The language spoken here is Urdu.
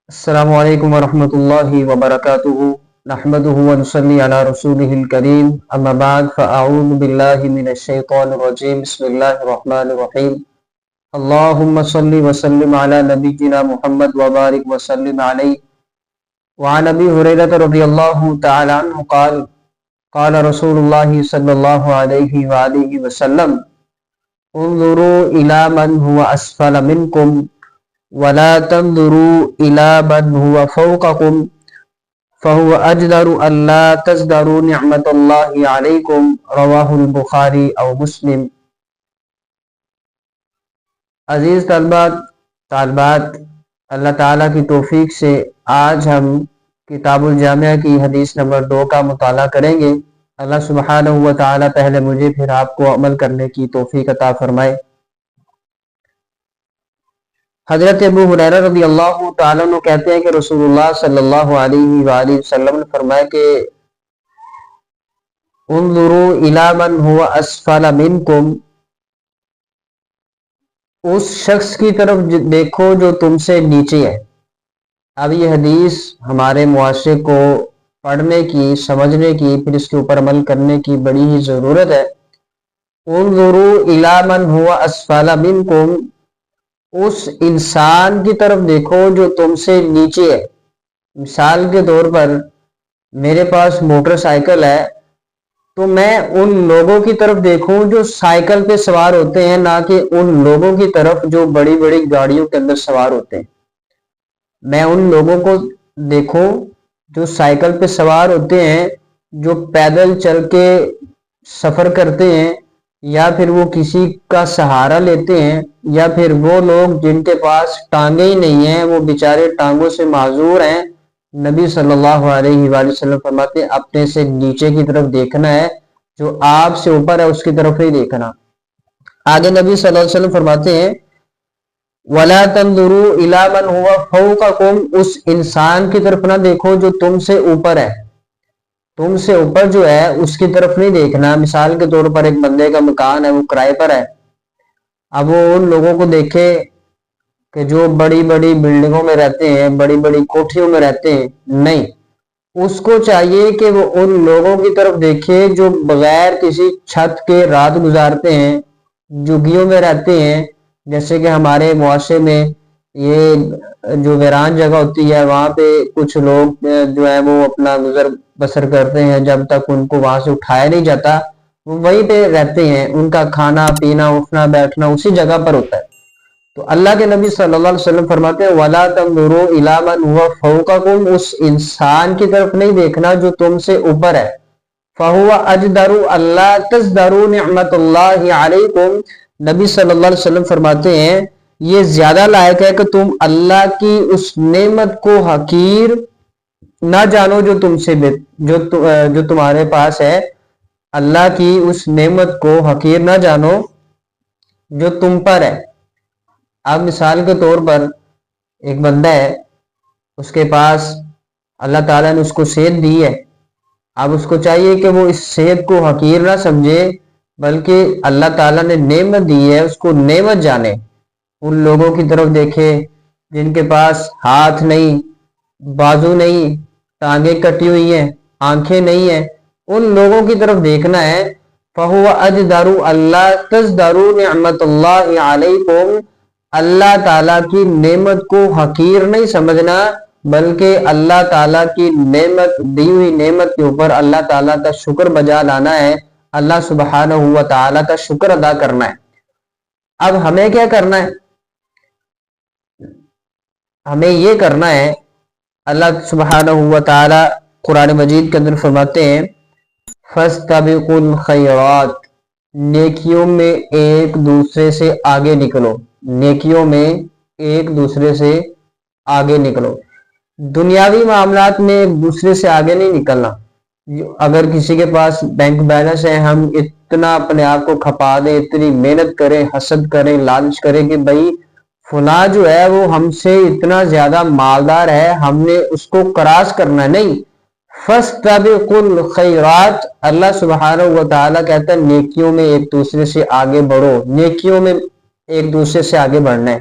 السلام علیکم ورحمۃ اللہ وبرکاتہ نحمده ونصلی علی رسولہ الکریم اما بعد فاعوذ باللہ من الشیطان الرجیم بسم اللہ الرحمن الرحیم اللہم صلی وسلم علی نبینا محمد وبارک وسلم علیہ وعن ابی ہریرہ رضی اللہ تعالی عنہ قال قال رسول اللہ صلی اللہ علیہ وآلہ وسلم انظروا الی من هو اسفل منکم ولا تنظروا إلى من هو فوقكم فهو أجدر ألا تزدروا نعمة الله عليكم رواہ البخاری او مسلم۔ عزیز طالبات اللہ تعالیٰ کی توفیق سے آج ہم کتاب الجامعہ کی حدیث نمبر 2 کا مطالعہ کریں گے۔ اللہ سبحانہ و تعالیٰ پہلے مجھے پھر آپ کو عمل کرنے کی توفیق عطا فرمائے۔ حضرت ابو ہریرہ رضی اللہ تعالیٰ عنہ کہتے ہیں کہ رسول اللہ صلی اللہ علیہ وآلہ وسلم نے فرمایا کہ انظروا الی من هو اسفل منکم، اس شخص کی طرف دیکھو جو تم سے نیچے ہے۔ اب یہ حدیث ہمارے معاشرے کو پڑھنے کی، سمجھنے کی، پھر اس کے اوپر عمل کرنے کی بڑی ہی ضرورت ہے۔ انظروا الی من هو اسفل منکم، اس انسان کی طرف دیکھو جو تم سے نیچے ہے۔ مثال کے طور پر میرے پاس موٹر سائیکل ہے تو میں ان لوگوں کی طرف دیکھوں جو سائیکل پہ سوار ہوتے ہیں، نہ کہ ان لوگوں کی طرف جو بڑی بڑی گاڑیوں کے اندر سوار ہوتے ہیں۔ میں ان لوگوں کو دیکھوں جو سائیکل پہ سوار ہوتے ہیں، جو پیدل چل کے سفر کرتے ہیں، یا پھر وہ کسی کا سہارا لیتے ہیں، یا پھر وہ لوگ جن کے پاس ٹانگیں ہی نہیں ہیں، وہ بیچارے ٹانگوں سے معذور ہیں۔ نبی صلی اللہ علیہ وآلہ وسلم فرماتے ہیں اپنے سے نیچے کی طرف دیکھنا ہے، جو آپ سے اوپر ہے اس کی طرف نہیں دیکھنا۔ آگے نبی صلی اللہ علیہ وسلم فرماتے ہیں وَلَا تَنْظُرُوا إِلَىٰ مَنْ هُوَ فَوْقَكُمْ، اس انسان کی طرف نہ دیکھو جو تم سے اوپر ہے، تم سے اوپر جو ہے اس کی طرف نہیں دیکھنا۔ مثال کے طور پر ایک بندے کا مکان ہے، وہ کرائے پر ہے، اب وہ ان لوگوں کو دیکھے کہ جو بڑی بڑی بلڈنگوں میں رہتے ہیں، بڑی بڑی کوٹھیوں میں رہتے ہیں، نہیں، اس کو چاہیے کہ وہ ان لوگوں کی طرف دیکھے جو بغیر کسی چھت کے رات گزارتے ہیں، جھگیوں میں رہتے ہیں۔ جیسے کہ ہمارے معاشرے میں یہ جو ویران جگہ ہوتی ہے، وہاں پہ کچھ لوگ جو ہے وہ اپنا گزر بسر کرتے ہیں، جب تک ان کو وہاں سے اٹھایا نہیں جاتا وہ وہیں پہ رہتے ہیں، ان کا کھانا پینا اٹھنا بیٹھنا اسی جگہ پر ہوتا ہے۔ تو اللہ کے نبی صلی اللہ علیہ وسلم فرماتے ہیں وَلَا تَنْظُرُوا إِلَىٰ مَنْ هُوَ فَوْقَكُمْ، اس انسان کی طرف نہیں دیکھنا جو تم سے اوپر ہے۔ فَهُوَ أَجْدَرُ أَلَّا تَزْدَرُوا نِعْمَةَ اللَّهِ عَلَيْكُمْ، نبی صلی اللہ علیہ وسلم فرماتے ہیں یہ زیادہ لائق ہے کہ تم اللہ کی اس نعمت کو حقیر نہ جانو جو تم سے جو تمہارے پاس ہے، اللہ کی اس نعمت کو حقیر نہ جانو جو تم پر ہے۔ اب مثال کے طور پر ایک بندہ ہے، اس کے پاس اللہ تعالیٰ نے اس کو صحت دی ہے، اب اس کو چاہیے کہ وہ اس صحت کو حقیر نہ سمجھے، بلکہ اللہ تعالیٰ نے نعمت دی ہے اس کو نعمت جانے۔ ان لوگوں کی طرف دیکھے جن کے پاس ہاتھ نہیں، بازو نہیں، ٹانگیں کٹی ہوئی ہیں، آنکھیں نہیں ہیں، ان لوگوں کی طرف دیکھنا ہے۔ فَهُوَ أَجْدَرُ أَلَّا تَزْدَرُوا نِعْمَةَ اللَّهِ عَلَيْكُمْ، اللہ تعالیٰ کی نعمت کو حقیر نہیں سمجھنا، بلکہ اللہ تعالیٰ کی نعمت دی ہوئی نعمت کے اوپر اللہ تعالیٰ کا شکر بجا لانا ہے، اللہ سبحانہ و تعالیٰ کا شکر ادا کرنا ہے۔ اب ہمیں کیا کرنا ہے؟ ہمیں یہ کرنا ہے، اللہ سبحانہ و تعالیٰ قرآن مجید کے اندر فرماتے ہیں فَاسْتَبِقُوا الْخَيْرَاتِ، نیکیوں میں ایک دوسرے سے آگے نکلو، نیکیوں میں ایک دوسرے سے آگے نکلو۔ دنیاوی معاملات میں ایک دوسرے سے آگے نہیں نکلنا۔ اگر کسی کے پاس بینک بیلنس ہے، ہم اتنا اپنے آپ کو کھپا دیں، اتنی محنت کریں، حسد کریں، لالچ کریں کہ بھائی فلاں جو ہے وہ ہم سے اتنا زیادہ مالدار ہے، ہم نے اس کو کراس کرنا نہیں۔ فَاسْتَبِقُوا الْخَيْرَاتِ، اللہ سبحانہ و تعالیٰ کہتا ہے نیکیوں میں ایک دوسرے سے آگے بڑھو، نیکیوں میں ایک دوسرے سے آگے بڑھنا ہے۔